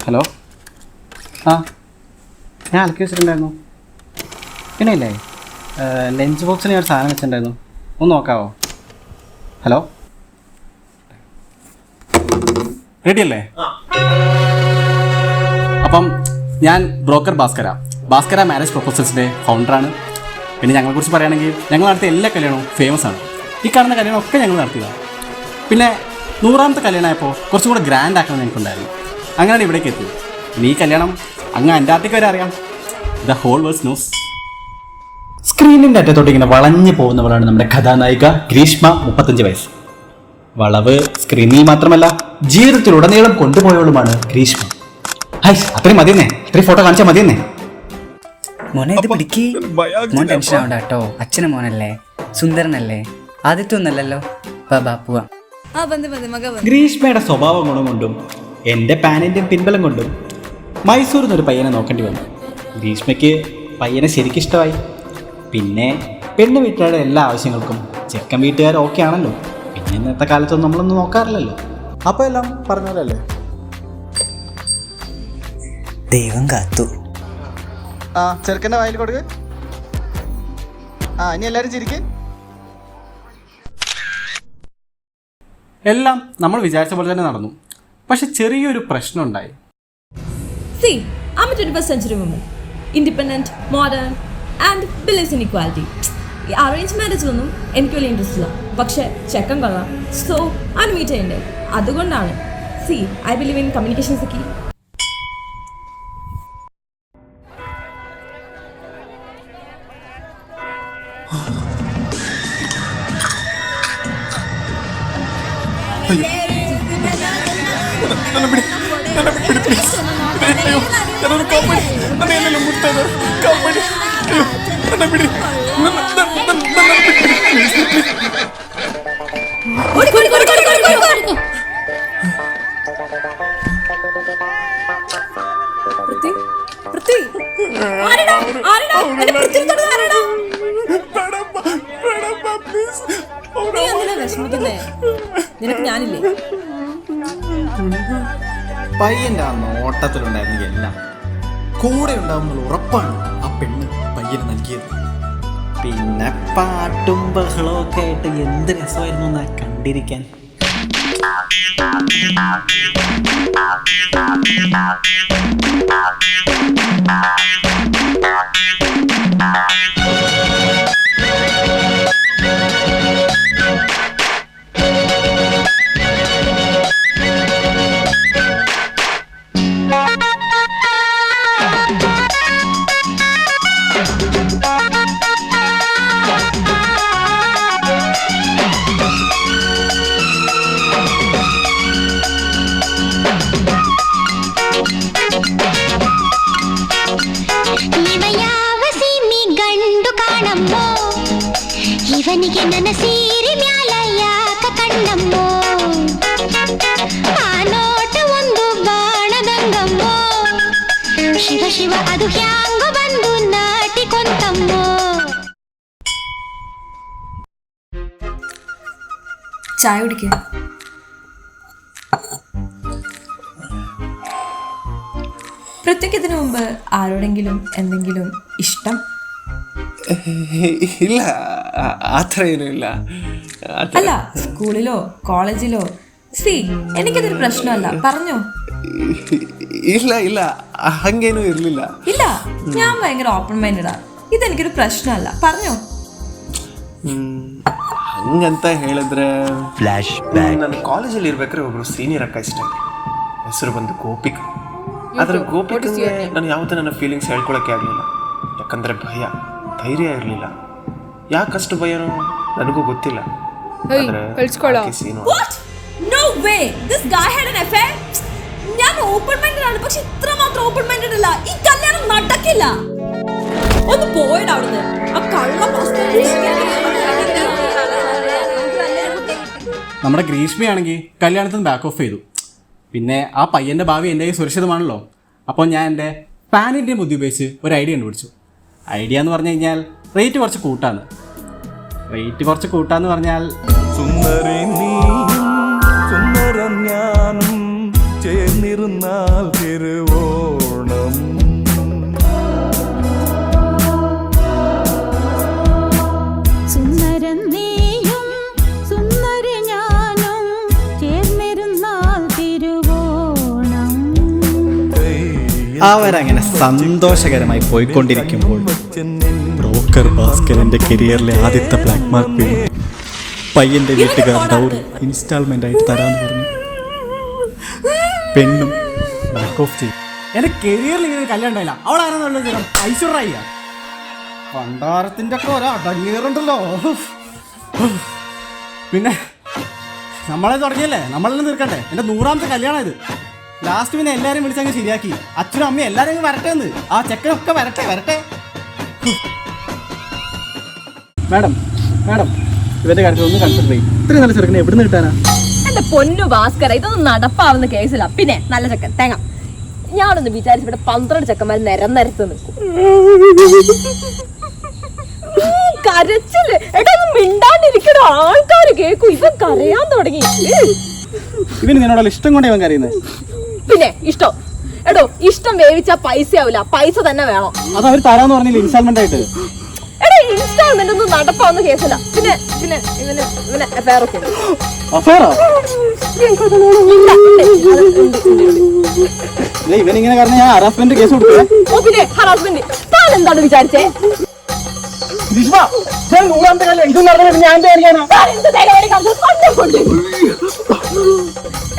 Hello. ആ ഞാൻ അലക്കി വെച്ചിട്ടുണ്ടായിരുന്നു. പിന്നെ ഇല്ലേ ലഞ്ച് ബോക്സിന് ഞാൻ ഒരു സാധനം വെച്ചിട്ടുണ്ടായിരുന്നു, ഒന്ന് നോക്കാവോ? ഹലോ, റെഡി അല്ലേ? അപ്പം ഞാൻ ബ്രോക്കർ ഭാസ്കര മാരേജ് പ്രൊപ്പോസൽസിൻ്റെ ഫൗണ്ടറാണ്. പിന്നെ ഞങ്ങളെക്കുറിച്ച് പറയുകയാണെങ്കിൽ ഞങ്ങൾ നടത്തിയ എല്ലാ കല്യാണവും ഫേമസ് ആണ്. ഈ കാണുന്ന കല്യാണം ഒക്കെ ഞങ്ങൾ നടത്തിയതാണ്. പിന്നെ 100ാമത്തെ കല്യാണമായപ്പോൾ കുറച്ചും കൂടെ ഗ്രാൻഡ് ആക്കണം ഞങ്ങൾക്കുണ്ടായിരുന്നു. അങ്ങനെയാണ് ഇവിടേക്ക് എത്തിയത്. ഇനി ഈ കല്യാണം അങ്ങ് അന്റാർട്ടിക്ക വരെ അറിയാം. The whole world news. സ്ക്രീനിൻ്റെ അറ്റത്തോട്ട് ഇങ്ങനെ വളഞ്ഞു പോകുന്നവളാണ് നമ്മുടെ കഥാനായിക ഗ്രീഷ്മ, 35 വയസ്സ്. വളവ് സ്ക്രീനിൽ മാത്രമല്ല ജീവിതത്തിലുടനീളം കൊണ്ടുപോയവളുമാണ് ഗ്രീഷ്മ. അത്രയും മതിയെന്നേ, ഇത്രയും ഫോട്ടോ കാണിച്ചാൽ മതിയെന്നേ. മോനെ ഇത് പിടിക്ക്. മോൻ ടെൻഷൻ ആവണ്ട കേട്ടോ, അച്ഛനും മോനല്ലേ, സുന്ദരനല്ലേ, ആദ്യത്തെ ഒന്നല്ലല്ലോ. പോവാ. ഗ്രീഷ്മയുടെ സ്വഭാവ ഗുണം കൊണ്ടും എൻ്റെ പാനിൻ്റെ പിൻബലം കൊണ്ടും മൈസൂരിൽ നിന്നൊരു പയ്യനെ നോക്കേണ്ടി വന്നു. ഗ്രീഷ്മയ്ക്ക് പയ്യനെ ശരിക്കും ഇഷ്ടമായി. പിന്നെ പെണ്ണ് വീട്ടുകാരുടെ എല്ലാ ആവശ്യങ്ങൾക്കും ചെക്കൻ വീട്ടുകാർ ഓക്കെ ആണല്ലോ. പിന്നെ ഇന്നത്തെ കാലത്തൊന്നും നമ്മളൊന്നും നോക്കാറില്ലല്ലോ. അപ്പോൾ എല്ലാം പറഞ്ഞോലല്ലേ. ദൈവം കാത്തു. ആ ചെറുക്കൻ്റെ വായിൽ കൊടുക്ക്. ഇനി എല്ലാവരും ചിരിക്ക്. എല്ലാം നമ്മൾ വിചാരിച്ച പോലെ തന്നെ നടന്നു. പക്ഷെ ചെറിയൊരു പ്രശ്നം ഉണ്ടായി. See, I'm a 21st century woman. Independent, modern and believes in equality. ഈ അറേഞ്ച് മാരേജിലൊന്നും എനിക്ക് വലിയ ഇൻട്രസ്റ്റ് ഇല്ല. പക്ഷെ ചെക്കൻ കൊള്ളാം. സോ അത് മീറ്റ് ചെയ്യണ്ടേ. അതുകൊണ്ടാണ്. See, I believe in communication is the key. നിനക്ക് ഞാനില്ലേ? പയ്യന്റെ ആ നോട്ടത്തിലുണ്ടായിരുന്ന എല്ലാം കൂടെ ഉണ്ടാവുന്നുള്ള ഉറപ്പാണ് ആ പെണ്ണ് പയ്യന് നൽകിയത്. പിന്നെ പാട്ടും ബഹളവും ഒക്കെ ആയിട്ട് എന്ത് രസമായിരുന്നു എന്നാ കണ്ടിരിക്കാൻ. ಇವನಿಗೆ ನನ್ನ ಸೀರೆ ಮ್ಯಾಲ ಯಾಕ ಕಣ್ಣಮ್ಮೋ, ಆ ನೋಟ ಒಂದು ಬಾಣದಂಗಮ್ಮೋ, ಶಿವ ಶಿವ ಅದು ಹ್ಯಾಂಗ ಬಂದು ನಾಟಿಕೊಂತಮ್ಮೋ. ചായ കുടിക്കുക. പൃഥ്വിക്ക് ഇതിനു മുമ്പ് ആരോടെങ്കിലും എന്തെങ്കിലും ഇഷ്ടം? ഇല്ല, അത്രയൊന്നും ഇല്ല. അല്ല, സ്കൂളിലോ കോളേജിലോ? എനിക്കതൊരു പ്രശ്നമല്ല, പറഞ്ഞോ. ഇല്ല ഇല്ല, ಹಂಗೇನೂ ಇರಲಿಲ್ಲ. ഇല്ല, ഞാൻ ഭയങ്കര ഓപ്പൺ മൈൻഡഡാ. ഇതെനിക്കൊരു പ്രശ്നമല്ല, പറഞ്ഞോ. ಹಂಗಂತ ಹೇಳಿದ್ರೆ ನಾನು ಕಾಲೇಜಲ್ಲಿ ಇರ್ಬೇಕಾದ್ರೆ ಒಬ್ರು ಸೀನಿಯರ್ ಅಕ್ಕ ಇಷ್ಟ, ಹೆಸರು ಬಂದು ಗೋಪಿಕಾ. ಆದರೆ ಗೋಪಿಕಂಗೆ ನಾನು ಯಾವತ್ತೂ ನನ್ನ ಫೀಲಿಂಗ್ಸ್ ಹೇಳ್ಕೊಳಕ್ಕೆ ಆಗಲಿಲ್ಲ. ಯಾಕಂದರೆ ಭಯ, ಧೈರ್ಯ ಇರಲಿಲ್ಲ. ಯಾಕಷ್ಟು ಭಯನೋ ನನಗೂ ಗೊತ್ತಿಲ್ಲ. ഞാൻ ഓപ്പൺ മൈൻഡഡ് ആണ്, പക്ഷെ ഇത്ര മാത്രം ഓപ്പൺ മൈൻഡഡ് അല്ല. ഈ കല്യാണം നടക്കില്ല. ഒന്ന് പോയിട അവിടുന്ന്. ആ കള്ള നമ്മുടെ ഗ്രീഷ്മയാണെങ്കിൽ കല്യാണത്തിന് ബാക്ക് ഓഫ് ചെയ്തു. പിന്നെ ആ പയ്യൻ്റെ ഭാവി എൻ്റെ സുരക്ഷിതമാണല്ലോ. അപ്പോൾ ഞാൻ എൻ്റെ പാനിൻ്റെ ബുദ്ധി ഉപയോഗിച്ച് ഒരു ഐഡിയ കണ്ടുപിടിച്ചു. ഐഡിയ എന്ന് പറഞ്ഞു കഴിഞ്ഞാൽ റേറ്റ് കുറച്ച് കൂട്ടാന്ന് പറഞ്ഞാൽ സുന്ദരി നീയും സുന്ദരൻ ഞാനും ചേർന്നിരുന്നാൽ അവരങ്ങനെ സന്തോഷകരമായി പോയിക്കൊണ്ടിരിക്കുമ്പോൾ ബ്രോക്കർ ഭാസ്കരന്റെ കരിയറിലെ ആദ്യത്തെ ബ്ലാക്ക് മാർക്ക് വീണു. പയ്യന്റെ വീട്ടുകാർ ഡൗറി ഇൻസ്റ്റാൾമെന്റ് ആയിട്ട് തരാന്ന് പറഞ്ഞു. പെണ്ണും ബാക്ക് ഓഫ് ചെയ്യും. എന്റെ കരിയറിൽ ഇങ്ങനെ കല്യാണം ഉണ്ടായില്ല. അവളാണെന്നുള്ളത് ഐശ്വര്യ പണ്ടാരത്തിന്റെ ഒക്കെ ഓരോ അടങ്ങേറുണ്ടല്ലോ. പിന്നെ നമ്മളെ തുടങ്ങിയല്ലേ, നമ്മളെല്ലാം തീർക്കണ്ടേ. എന്റെ 100ാമത്തെ കല്യാണം ഇത്. ലാസ്റ്റ് പിന്നെ എല്ലാരും വിളിച്ചങ്ങ് ശരിയാക്കി. അച്ഛനും അമ്മയും എല്ലാരും വരട്ടെ എന്ന്. ആ ചെക്കനൊക്കെ വരട്ടെ. മാഡം ഇവന്റെ കാര്യത്തിൽ ഒന്ന് കൺസിഡർ ചെയ്യും. ഇത്രയും നല്ല ചെറുക്കനെ എവിടെ നിന്ന് കിട്ടാനാ? എന്റെ പൊന്നു ഭാസ്കര, ഇതൊന്നും നടപ്പാവുന്ന കേസില്ല. പിന്നെ നല്ല ചെക്കൻ തേങ്ങ. ഞാനൊന്ന് വിചാരിച്ചു ഇവിടെ 12 ചെക്കന്മാർ നിരത്ത് നിൽക്കും. കരച്ചില്ലേ എടാ, ഒന്ന് മിണ്ടാണ്ടിരിക്കണോ, ആൾക്കാര് കേൾക്കും. ഇവൻ കരയാൻ തുടങ്ങി. ഇവന് നിന്നോടുള്ള ഇഷ്ടം കൊണ്ടേ ഇവൻ കരയുന്നത്. പിന്നെ ഇഷ്ടം എടോ, ഇഷ്ടം വേവിച്ചാ പൈസ ആവില്ല, പൈസ തന്നെ വേണം. അത് അവർ തരാന്ന് പറഞ്ഞില്ല ഇൻസ്റ്റാൾമെന്റ് ആയിട്ട്. എടാ, ഇൻസ്റ്റാൾമെന്റ് ഒന്നും നടപ്പാവുന്ന കേസില്ല. പിന്നെ ഇവന് അഫയർ ഒക്കെ ഉണ്ട്. അഫയറോ? ഇവനിങ്ങനെ കാരണം ഞാൻ ഹറാസ്മെന്റ് കേസ് കൊടുത്തേ. ഓ പിന്നെ ഹറാസ്മെന്റ്. താൻ എന്താണ് വിചാരിച്ചേ?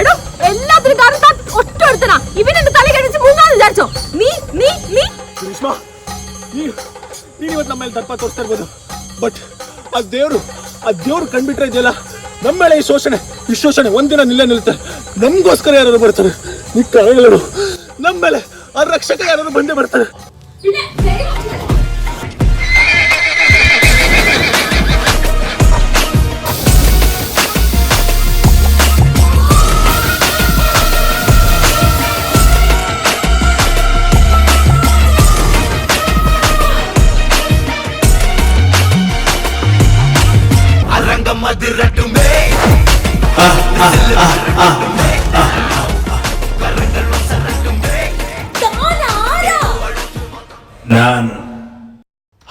എടോ, എല്ലാത്തിനും കാരണം താൻ ഒറ്റ ഒരുത്തനാ. ഇവൻ എന്റെ തല കടിച്ച് മൂന്നാന്ന് വിചാരിച്ചോ? നീ ಇವತ್ತು ನಮ್ಮ ಮೇಲೆ ದರ್ಪ ತೋರಿಸ್ತಾ ಇರ್ಬೋದು, ಬಟ್ ಆ ದೇವ್ರು ಕಂಡ್ಬಿಟ್ರೆ ಇದೆಯಲ್ಲ, ನಮ್ಮ ಮೇಲೆ ಈ ಶೋಷಣೆ ಒಂದಿನ ನಿಲ್ಲುತ್ತೆ. ನಮಗೋಸ್ಕರ ಯಾರು ಬರ್ತಾರೆ, ಈ ಕಾಯಿಗಳು ನಮ್ಮ ಮೇಲೆ ಆ ರಕ್ಷಕ ಯಾರು ಬಂದೇ ಬರ್ತಾರೆ.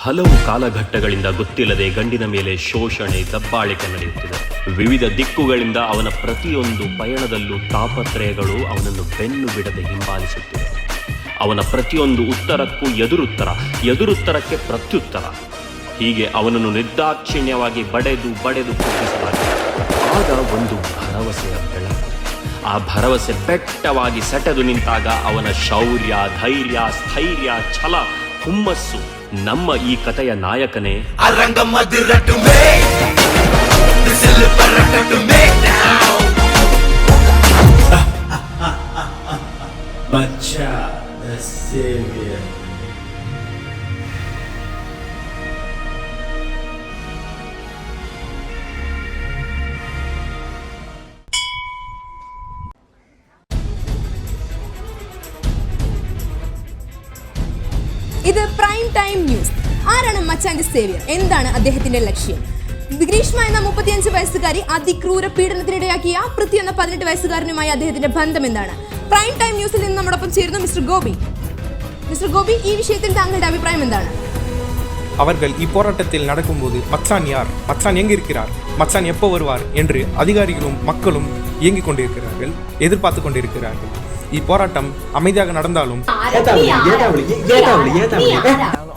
ಹಲವು ಕಾಲಘಟ್ಟಗಳಿಂದ ಗೊತ್ತಿಲ್ಲದೆ ಗಂಡಿನ ಮೇಲೆ ಶೋಷಣೆ, ದಬ್ಬಾಳಿಕೆ ನಡೆಯುತ್ತಿದೆ. ವಿವಿಧ ದಿಕ್ಕುಗಳಿಂದ ಅವನ ಪ್ರತಿಯೊಂದು ಪಯಣದಲ್ಲೂ ತಾಪತ್ರಯಗಳು ಅವನನ್ನು ಬೆನ್ನು ಬಿಡದೆ ಹಿಂಬಾಲಿಸುತ್ತಿವೆ. ಅವನ ಪ್ರತಿಯೊಂದು ಉತ್ತರಕ್ಕೂ ಎದುರುತ್ತರಕ್ಕೆ ಪ್ರತ್ಯುತ್ತರ. ಹೀಗೆ ಅವನನ್ನು ನಿರ್ದಾಕ್ಷಿಣ್ಯವಾಗಿ ಬಡೆದು ಕುಗ್ಗಿಸಲಾಗಿದೆ. ಆಗ ಒಂದು ಭರವಸೆಯ ಬೆಳಕು. ಆ ಭರವಸೆ ಬೆಟ್ಟವಾಗಿ ಸೆಟೆದು ನಿಂತಾಗ ಅವನ ಶೌರ್ಯ, ಧೈರ್ಯ, ಸ್ಥೈರ್ಯ, ಛಲ, ಹುಮ್ಮಸ್ಸು. ನಮ್ಮ ಈ ಕಥೆಯ ನಾಯಕನೇ ഇത് പ്രൈം ടൈം ന്യൂസ്. ആരാണ് മച്ചാന്റെ സേവിയർ? എന്താണ് അദ്ദേഹത്തിന്റെ ലക്ഷ്യം? ഗ്രീഷ്മ എന്ന 35 വയസ്സുകാരി അതിക്രൂര പീഡനത്തിനിടയാക്കിയ പൃഥ്വി എന്ന 18 വയസ്സുകാരനുമായി അദ്ദേഹത്തിന്റെ ബന്ധം എന്താണ്? പ്രൈം ടൈം ന്യൂസിൽ നിന്ന് നമ്മോടൊപ്പം ചേരുന്നു മിസ്റ്റർ ഗോപി. മിസ്റ്റർ ഗോപി, ഈ വിഷയത്തിൽ താങ്കളുടെ അഭിപ്രായം എന്താണ്? அவர்கள் இப்போராட்டத்தில் நடக்கும்போது மச்சான் யார், மச்சான் எங்க இருக்கிறார், மச்சான் எப்போ வருவார் என்று அதிகாரிகளும் மக்களும் இயங்கிக் கொண்டிருக்கிறார்கள், எதிர்பார்த்து கொண்டிருக்கிறார்கள். இப்போராட்டம் அமைதியாக நடந்தாலும்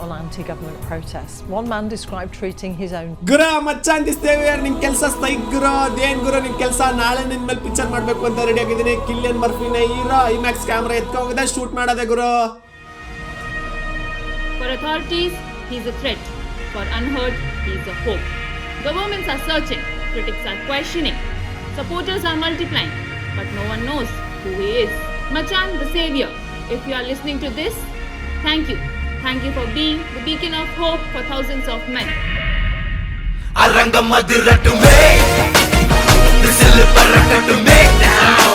on anti-government protests. One man described treating his own Guru ಮಚ್ಚಾನ್ saviour, ನಿನ್ ಕೆಲಸ ಸ್ಥೈಕ್ ಗುರು. ಅದೇನ್ ಗುರು ನಿನ್ ಕೆಲಸ? ನಾಳೆ ನಿನ್ ಮೇಲೆ ಪಿಕ್ಚರ್ ಮಾಡ್ಬೇಕು ಅಂತ ರೆಡಿ ಆಗಿದ್ದೀನಿ. ಕಿಲಿಯನ್ ಮರ್ಫಿನ ಹೀರೋ ಐಮ್ಯಾಕ್ಸ್ ಕ್ಯಾಮ್ರಾ ಎತ್ಕೊಂಡ ಶೂಟ್ ಮಾಡೋದೆ ಗುರು. For authorities, he is a threat. For unheard, he is a hope. Governments are searching, critics are questioning, supporters are multiplying, but no one knows who he is. Machan the savior, if you are listening to this, thank you. Thank you for being the beacon of hope for thousands of men. Arangam madiratume, this is the parakatume now.